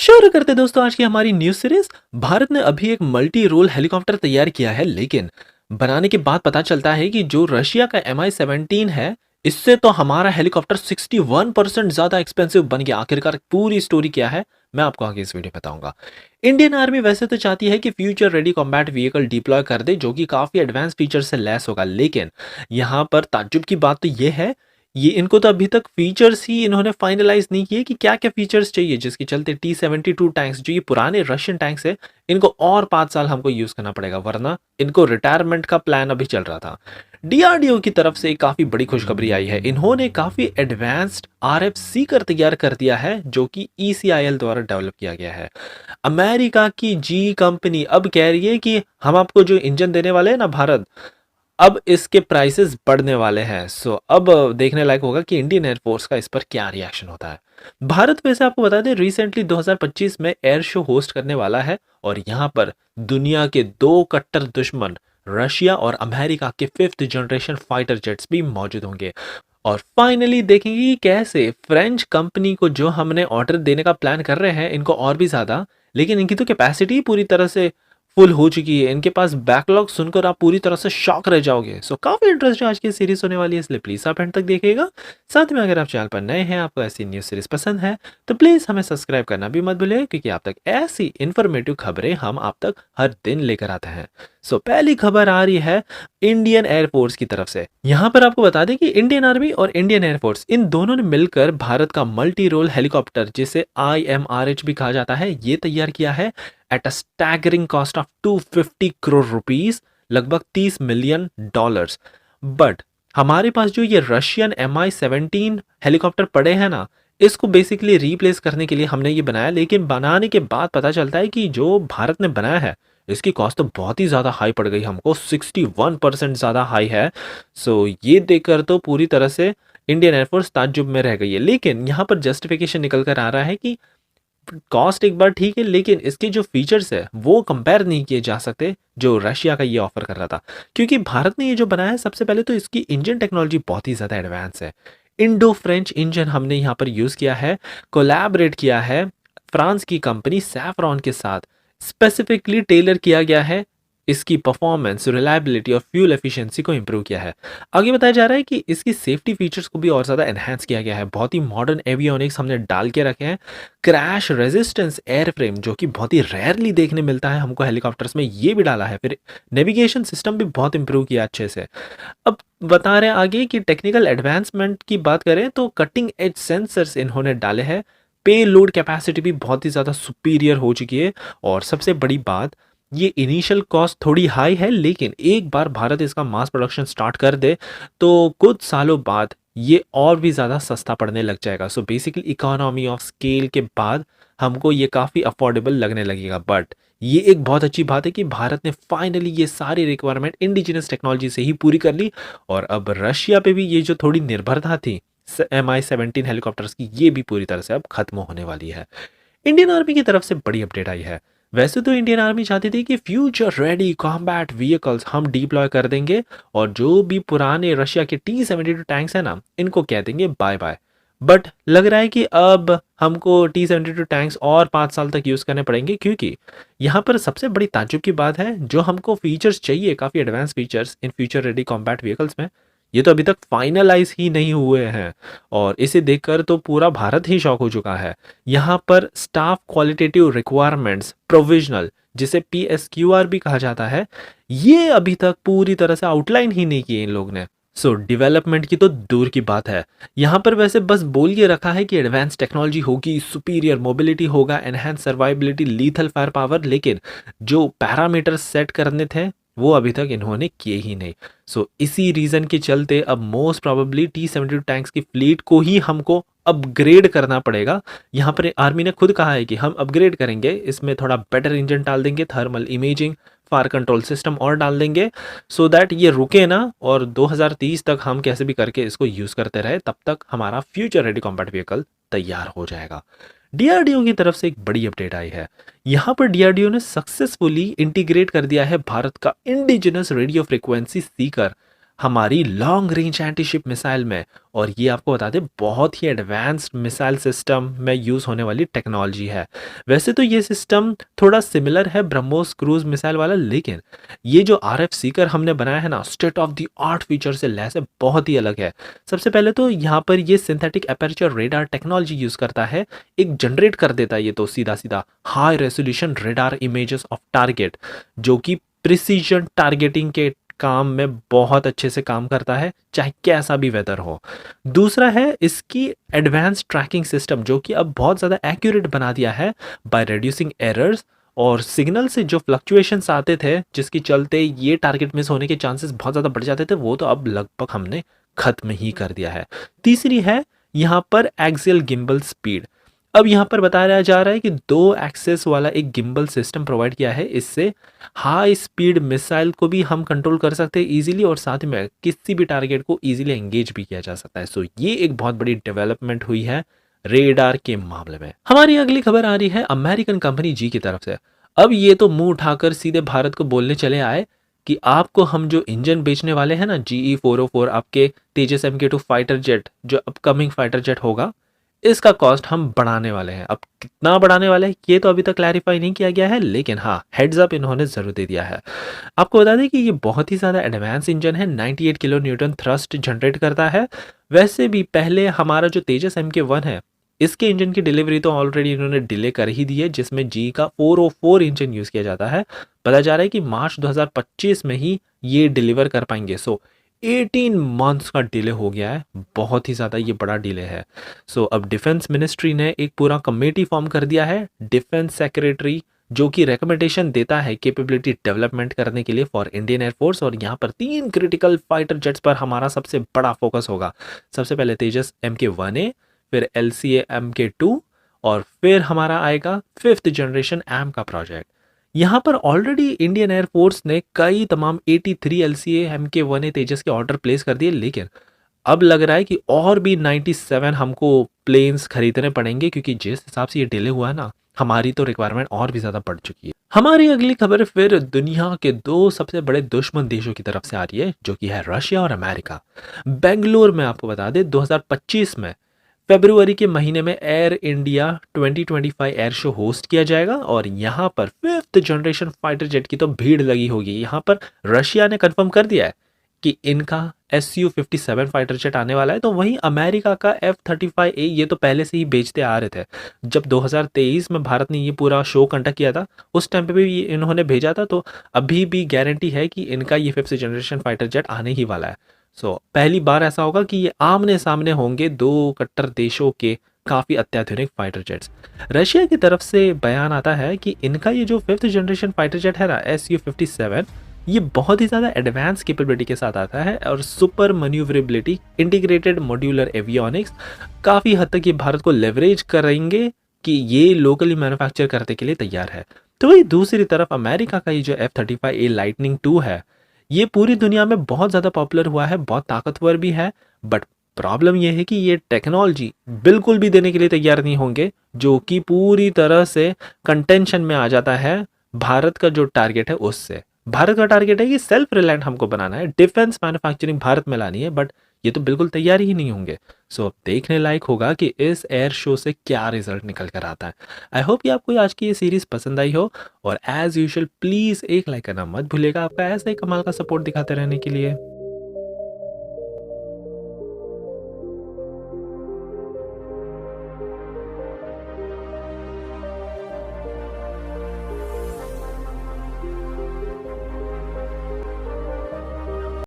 शुरू करते दोस्तों आज की हमारी न्यूज सीरीज। भारत ने अभी एक मल्टी रोल हेलीकॉप्टर तैयार किया है, लेकिन बनाने के बाद पता चलता है कि जो रशिया का MI-17 है, इससे तो हमारा हेलीकॉप्टर 61% ज्यादा एक्सपेंसिव बन गया। आखिरकार पूरी स्टोरी क्या है, मैं आपको आगे इस वीडियो में बताऊंगा। इंडियन आर्मी वैसे तो चाहती है कि future ready combat vehicle deploy कर दे, जो कि काफी एडवांस फीचर से लैस होगा, लेकिन यहां पर ताज्जुब की बात तो यह है, ये इनको तो अभी तक फीचर्स ही इन्होंने फाइनलाइज नहीं किए कि क्या क्या फीचर्स चाहिए, जिसके चलते T-72 टैंक्स, जो ये पुराने रशियन टैंक्स है, इनको और 5 साल हमको यूज करना पड़ेगा, वरना इनको रिटायरमेंट का प्लान अभी चल रहा था। DRDO की तरफ से काफी बड़ी खुशखबरी आई है। इन्होंने काफी एडवांस्ड RF सीकर तैयार कर दिया है, जो कि ECIL द्वारा डेवलप किया गया है। अमेरिका की जी कंपनी अब कह रही है कि हम आपको जो इंजन देने वाले हैं ना भारत, अब इसके प्राइसेस बढ़ने वाले हैं। सो अब देखने लायक होगा कि इंडियन एयरफोर्स का इस पर क्या रिएक्शन होता है। भारत वैसे आपको बता दें, रिसेंटली 2025 में एयर शो होस्ट करने वाला है, और यहां पर दुनिया के दो कट्टर दुश्मन रशिया और अमेरिका के 5th जनरेशन फाइटर जेट्स भी मौजूद होंगे। और फाइनली देखेंगे कि कैसे फ्रेंच कंपनी को जो हमने ऑर्डर देने का प्लान कर रहे हैं, इनको और भी ज्यादा, लेकिन इनकी तो कैपेसिटी पूरी तरह से फुल हो चुकी है। इनके पास बैकलॉग सुनकर आप पूरी तरह से शॉक रह जाओगे। सो काफी इंटरेस्टिंग आज की सीरीज होने वाली है, इसलिए प्लीज आप एंड तक देखिएगा। साथ में अगर आप चैनल पर नए हैं, आपको ऐसी न्यूज सीरीज पसंद है, तो प्लीज हमें सब्सक्राइब करना भी मत भूलिए, क्योंकि आप तक ऐसी इंफॉर्मेटिव खबरें हम आप तक हर दिन लेकर आते हैं। सो पहली खबर आ रही है इंडियन एयरफोर्स की तरफ से। यहां पर आपको बता दें कि इंडियन आर्मी और इंडियन एयरफोर्स, इन दोनों ने मिलकर भारत का मल्टी रोल हेलीकॉप्टर, जिसे IMRH भी कहा जाता है, ये तैयार किया है at a staggering cost of 250 crore rupees, लगभग $30 मिलियन। बट हमारे पास जो ये रशियन MI-17 हेलीकॉप्टर पड़े हैं ना, इसको बेसिकली रिप्लेस करने के लिए हमने ये बनाया, लेकिन बनाने के बाद पता चलता है कि जो भारत ने बनाया है, इसकी कॉस्ट तो बहुत ही ज़्यादा हाई पड़ गई हमको, 61% ज़्यादा हाई है। सो ये देखकर तो पूरी तरह से इंडियन एयरफोर्स ताज्जुब में रह गई है। लेकिन यहाँ पर जस्टिफिकेशन निकल कर आ रहा है कि कॉस्ट एक बार ठीक है, लेकिन इसके जो फीचर्स है वो कंपेयर नहीं किए जा सकते जो रशिया का ये ऑफर कर रहा था, क्योंकि भारत ने ये जो बनाया है, सबसे पहले तो इसकी इंजन टेक्नोलॉजी बहुत ही ज़्यादा एडवांस है। इंडो फ्रेंच इंजन हमने यहाँ पर यूज़ किया है, कोलैबोरेट किया है फ्रांस की कंपनी सैफ्रॉन के साथ, स्पेसिफिकली टेलर किया गया है, इसकी परफॉर्मेंस, रिलायबिलिटी और फ्यूल एफिशिएंसी को इंप्रूव किया है। आगे बताया जा रहा है कि इसकी सेफ्टी फीचर्स को भी और ज़्यादा एनहांस किया गया है। बहुत ही मॉडर्न एवियोनिक्स हमने डाल के रखे हैं। क्रैश रेजिस्टेंस एयर फ्रेम, जो कि बहुत ही रेयरली देखने मिलता है हमको हेलीकॉप्टर्स में, ये भी डाला है। फिर नेविगेशन सिस्टम भी बहुत इंप्रूव किया अच्छे से। अब बता रहे हैं आगे कि टेक्निकल एडवांसमेंट की बात करें तो कटिंग एज सेंसर्स इन्होंने डाले हैं। पे लोड कैपेसिटी भी बहुत ही ज़्यादा सुपीरियर हो चुकी है। और सबसे बड़ी बात, ये इनिशियल कॉस्ट थोड़ी हाई है, लेकिन एक बार भारत इसका मास प्रोडक्शन स्टार्ट कर दे तो कुछ सालों बाद ये और भी ज़्यादा सस्ता पड़ने लग जाएगा। So basically economy of scale के बाद हमको ये काफ़ी अफोर्डेबल लगने लगेगा। बट ये एक बहुत अच्छी बात है कि भारत ने फाइनली ये सारी रिक्वायरमेंट इंडिजिनस टेक्नोलॉजी से ही पूरी कर ली, और अब रशिया पे भी ये जो थोड़ी निर्भरता थी MI-17 हेलीकॉप्टर्स की, ये भी पूरी तरह से अब खत्म होने वाली है। इंडियन आर्मी की तरफ से बड़ी अपडेट आई है। वैसे तो इंडियन आर्मी चाहती थी कि फ्यूचर रेडी कॉम्बैट व्हीकल्स हम डिप्लॉय कर देंगे, और जो भी पुराने रशिया के T-72 टैंक्स है ना, इनको कह देंगे बाय बाय। बट लग रहा है कि अब हमको T-72 टैंक्स और 5 साल तक यूज़ करने पड़ेंगे, क्योंकि यहाँ पर सबसे बड़ी ताज्जुब की बात है, जो हमको फीचर्स चाहिए, काफ़ी advance features in future ready combat vehicles में, ये तो अभी तक फाइनलाइज ही नहीं हुए हैं। और इसे देखकर तो पूरा भारत ही शॉक हो चुका है। यहाँ पर स्टाफ क्वालिटेटिव रिक्वायरमेंट्स प्रोविजनल, जिसे PSQR भी कहा जाता है, ये अभी तक पूरी तरह से आउटलाइन ही नहीं किए इन लोग ने। सो डेवलपमेंट की तो दूर की बात है। यहाँ पर वैसे बस बोल के रखा है कि एडवांस टेक्नोलॉजी होगी, सुपीरियर मोबिलिटी होगा, enhance survivability, lethal fire power, लेकिन जो पैरामीटर्स सेट करने थे वो अभी तक इन्होंने किए ही नहीं। सो इसी रीजन के चलते अब मोस्ट प्रोबेबली T-72 टैंक्स की फ्लीट को ही हमको अपग्रेड करना पड़ेगा। यहाँ पर आर्मी ने खुद कहा है कि हम अपग्रेड करेंगे, इसमें थोड़ा बेटर इंजन डाल देंगे, thermal imaging, fire control system और डाल देंगे, सो दैट ये रुके ना, और 2030 तक हम कैसे भी करके इसको यूज करते रहे, तब तक हमारा फ्यूचर रेडी कॉम्बैट व्हीकल तैयार हो जाएगा। DRDO की तरफ से एक बड़ी अपडेट आई है। यहाँ पर DRDO ने सक्सेसफुली इंटीग्रेट कर दिया है भारत का इंडिजिनस रेडियो फ्रिक्वेंसी सीकर हमारी long range anti ship missile में। और ये आपको बता दें बहुत ही एडवांस्ड मिसाइल सिस्टम में यूज़ होने वाली टेक्नोलॉजी है। वैसे तो ये सिस्टम थोड़ा सिमिलर है ब्रह्मोस क्रूज मिसाइल वाला, लेकिन ये जो RF सीकर हमने बनाया है ना, state of the art feature से लैस है, बहुत ही अलग है। सबसे पहले तो यहाँ पर ये synthetic aperture radar technology use करता है, एक जनरेट कर देता है ये तो सीधा सीधा high resolution radar images of target, जो कि प्रिसीजन टारगेटिंग के काम में बहुत अच्छे से काम करता है, चाहे कैसा भी वेदर हो। दूसरा है इसकी एडवांस ट्रैकिंग सिस्टम, जो कि अब बहुत ज़्यादा एक्यूरेट बना दिया है बाय रिड्यूसिंग एरर्स, और सिग्नल से जो फ्लक्चुएशंस आते थे जिसके चलते ये टारगेट मिस होने के चांसेस बहुत ज़्यादा बढ़ जाते थे, वो तो अब लगभग हमने खत्म ही कर दिया है। तीसरी है यहाँ पर एक्सियल गिम्बल स्पीड। अब यहाँ पर बताया जा रहा है कि 2 एक्सेस वाला एक गिम्बल सिस्टम प्रोवाइड किया है, इससे हाई स्पीड मिसाइल को भी हम कंट्रोल कर सकते हैं इजीली, और साथ में किसी भी टारगेट को इजीली एंगेज भी किया जा सकता है। सो ये एक बहुत बड़ी डेवलपमेंट हुई है रेडार के मामले में। हमारी अगली खबर आ रही है अमेरिकन कंपनी जी की तरफ से। अब ये तो मुंह उठाकर सीधे भारत को बोलने चले आए कि आपको हम जो इंजन बेचने वाले हैं ना, GE404 आपके तेजस MK2 फाइटर जेट, जो अपकमिंग फाइटर जेट होगा, इसका कॉस्ट हम बढ़ाने वाले हैं। अब कितना बढ़ाने वाले हैं ये तो अभी तक क्लैरिफाई नहीं किया गया है, लेकिन हाँ हेड्स अप इन्होंने जरूर दे दिया है। आपको बता दें कि ये बहुत ही ज़्यादा एडवांस इंजन है, 98 किलो न्यूटन थ्रस्ट जनरेट करता है। वैसे भी पहले हमारा जो तेजस MK1 है, इसके इंजन की डिलीवरी तो ऑलरेडी इन्होंने डिले कर ही दी है, जिसमें जी का 404 इंजन यूज़ किया जाता है। पता जा रहा है कि मार्च 2025 में ही ये डिलीवर कर पाएंगे। सो 18 मंथ्स का डिले हो गया है, बहुत ही ज़्यादा ये बड़ा डिले है। सो अब डिफेंस मिनिस्ट्री ने एक पूरा कमेटी फॉर्म कर दिया है, डिफेंस सेक्रेटरी, जो कि रिकमेंडेशन देता है कैपेबिलिटी डेवलपमेंट करने के लिए फॉर इंडियन एयरफोर्स। और यहाँ पर 3 क्रिटिकल फाइटर जेट्स पर हमारा सबसे बड़ा फोकस होगा। सबसे पहले तेजस MK1A, फिर LCA MK2, और फिर हमारा आएगा 5th जनरेशन एम का प्रोजेक्ट। यहाँ पर ऑलरेडी इंडियन एयरफोर्स ने कई तमाम 83 LCA MK1A तेजस के ऑर्डर प्लेस कर दिए, लेकिन अब लग रहा है कि और भी 97 हमको प्लेन्स खरीदने पड़ेंगे, क्योंकि जिस हिसाब से ये डिले हुआ है ना, हमारी तो रिक्वायरमेंट और भी ज़्यादा बढ़ चुकी है। हमारी अगली खबर फिर दुनिया के 2 सबसे बड़े दुश्मन देशों की तरफ से आ रही है, जो कि है रशिया और अमेरिका। बेंगलुरु में आपको बता दें 2025 में फरवरी के महीने में air India 2025 air show host किया जाएगा, और यहाँ पर 5th जनरेशन फाइटर जेट की तो भीड़ लगी होगी। यहाँ पर रशिया ने कंफर्म कर दिया है कि इनका Su-57 फाइटर जेट आने वाला है, तो वहीं अमेरिका का F-35A ये तो पहले से ही बेचते आ रहे थे। जब 2023 में भारत ने ये पूरा शो कंडक्ट किया था, उस टाइम पे भी इन्होंने भेजा था, तो अभी भी गारंटी है कि इनका ये 5th जनरेशन फाइटर जेट आने ही वाला है। पहली बार ऐसा होगा कि ये आमने सामने होंगे 2 कट्टर देशों के काफ़ी अत्याधुनिक फाइटर जेट्स। रशिया की तरफ से बयान आता है कि इनका ये जो 5th जनरेशन फाइटर जेट है ना, Su-57, ये बहुत ही ज़्यादा एडवांस कैपेबिलिटी के साथ आता है, और super manoeuvrability, integrated modular avionics, काफ़ी हद तक ये भारत को लेवरेज करेंगे कि ये लोकली मैन्युफैक्चर करने के लिए तैयार है। तो वही दूसरी तरफ अमेरिका का ये जो F-35A लाइटनिंग 2 है, ये पूरी दुनिया में बहुत ज़्यादा पॉपुलर हुआ है, बहुत ताकतवर भी है, बट प्रॉब्लम ये है कि ये टेक्नोलॉजी बिल्कुल भी देने के लिए तैयार नहीं होंगे, जो कि पूरी तरह से कंटेंशन में आ जाता है भारत का जो टारगेट है उससे। भारत का टारगेट है कि सेल्फ रिलायंट हमको बनाना है, डिफेंस मैन्युफैक्चरिंग भारत में लानी है, बट ये तो बिल्कुल तैयार ही नहीं होंगे। अब देखने लायक होगा कि इस एयर शो से क्या रिजल्ट निकल कर आता है। आई होप कि आपको आज की ये सीरीज पसंद आई हो, और एज यूजुअल प्लीज़ एक लाइक करना मत भूलिएगा, आपका ऐसा ही कमाल का सपोर्ट दिखाते रहने के लिए।